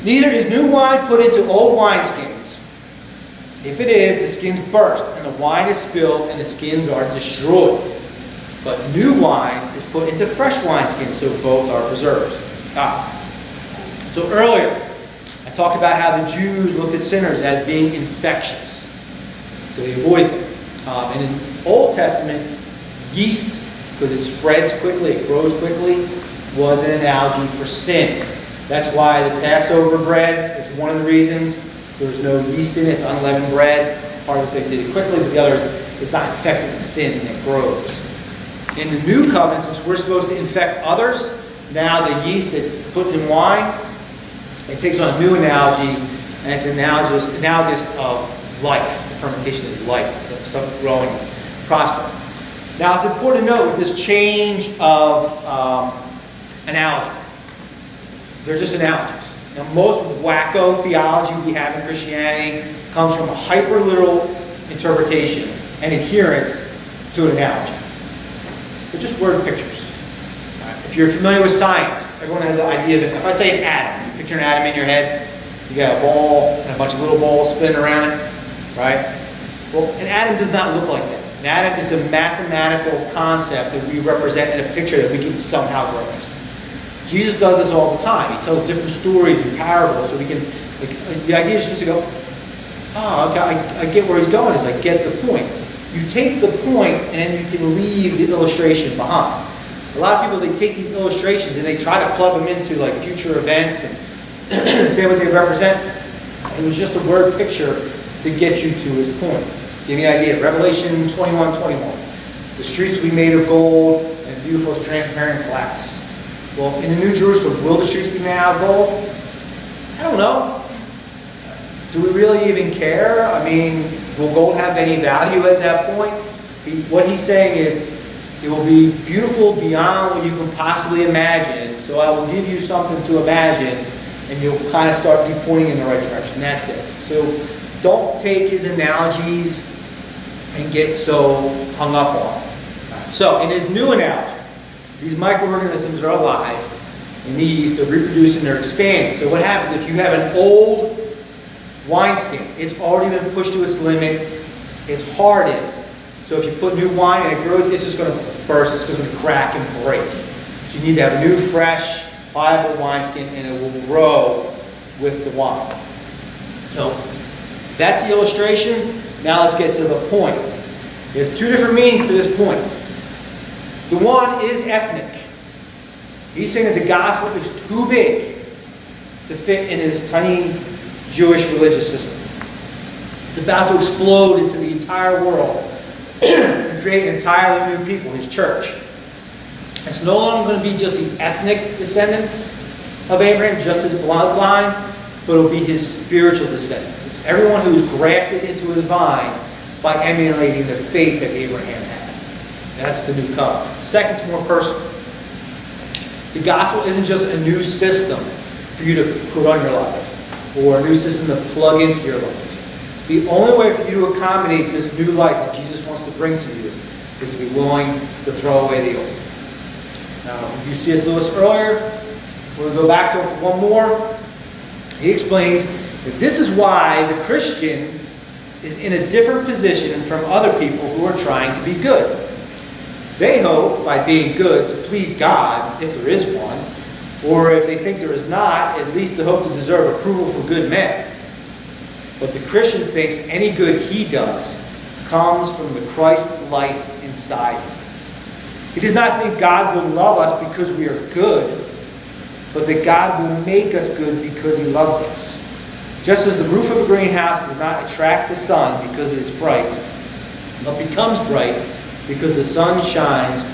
Neither is new wine put into old wineskins. If it is, the skins burst, and the wine is spilled, and the skins are destroyed. But new wine is put into fresh wineskins, so both are preserved. So earlier, I talked about how the Jews looked at sinners as being infectious. So they avoided them. And in the Old Testament, yeast, because it spreads quickly, it grows quickly, was an analogy for sin. That's why the Passover bread, it's one of the reasons. There's no yeast in it, it's unleavened bread. Part of it, they did it quickly, but the other is it's not infected with sin and it grows. In the New Covenant, since we're supposed to infect others, now the yeast that put in wine, it takes on a new analogy, and it's analogous of life. Fermentation is life, something growing and prospering. Now it's important to note with this change of analogy, they're just analogies. Now most wacko theology we have in Christianity comes from a hyper-literal interpretation and adherence to an analogy. They're just word pictures. If you're familiar with science, everyone has an idea of it. If I say an atom, you picture an atom in your head, you got a ball and a bunch of little balls spinning around it, right? Well, an atom does not look like that. An atom is a mathematical concept that we represent in a picture that we can somehow grasp. Jesus does this all the time. He tells different stories and parables so we can, the idea is just to go, okay, I get where he's going, is I get the point. You take the point and then you can leave the illustration behind. A lot of people, they take these illustrations and they try to plug them into like future events and say what they represent. It was just a word picture to get you to his point. Give you an idea. Revelation 21:21. The streets will be made of gold and beautiful as transparent glass. Well, in the New Jerusalem, will the streets be made out of gold? I don't know. Do we really even care? I mean, will gold have any value at that point? What he's saying is, it will be beautiful beyond what you can possibly imagine, so I will give you something to imagine, and you'll kind of start pointing in the right direction. That's it. So don't take his analogies and get so hung up on it. So in his new analogy, these microorganisms are alive, and the yeast are reproducing, they're expanding. So what happens if you have an old wineskin? It's already been pushed to its limit, it's hardened. So if you put new wine and it grows, it's just going to burst, it's just going to crack and break. So you need to have a new, fresh, viable wineskin, and it will grow with the wine. So that's the illustration. Now let's get to the point. There's two different meanings to this point. The one is ethnic. He's saying that the gospel is too big to fit in this tiny Jewish religious system. It's about to explode into the entire world and create an entirely new people, his church. It's no longer going to be just the ethnic descendants of Abraham, just his bloodline, but it will be his spiritual descendants. It's everyone who is grafted into his vine by emulating the faith that Abraham had. That's the new covenant. Second, it's more personal. The gospel isn't just a new system for you to put on your life or a new system to plug into your life. The only way for you to accommodate this new life that Jesus wants to bring to you is to be willing to throw away the old. Now, you see C.S. Lewis earlier. We're going to go back to him for one more. He explains that this is why the Christian is in a different position from other people who are trying to be good. They hope, by being good, to please God, if there is one, or if they think there is not, at least to hope to deserve approval from good men. But the Christian thinks any good he does comes from the Christ life inside him. He does not think God will love us because we are good, but that God will make us good because he loves us. Just as the roof of a greenhouse does not attract the sun because it is bright, but becomes bright because the sun shines